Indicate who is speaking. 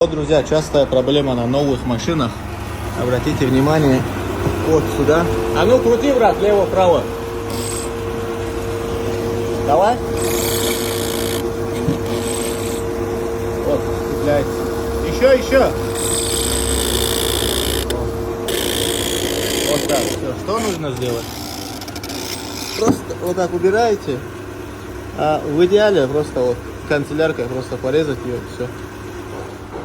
Speaker 1: Вот, друзья, частая проблема на новых машинах. Обратите внимание, вот сюда. А ну крути, брат, лево-право. Давай. Вот, цепляется. Еще. Вот так, все. Что нужно сделать? Просто вот так убираете. А в идеале просто вот канцеляркой просто порезать ее, все.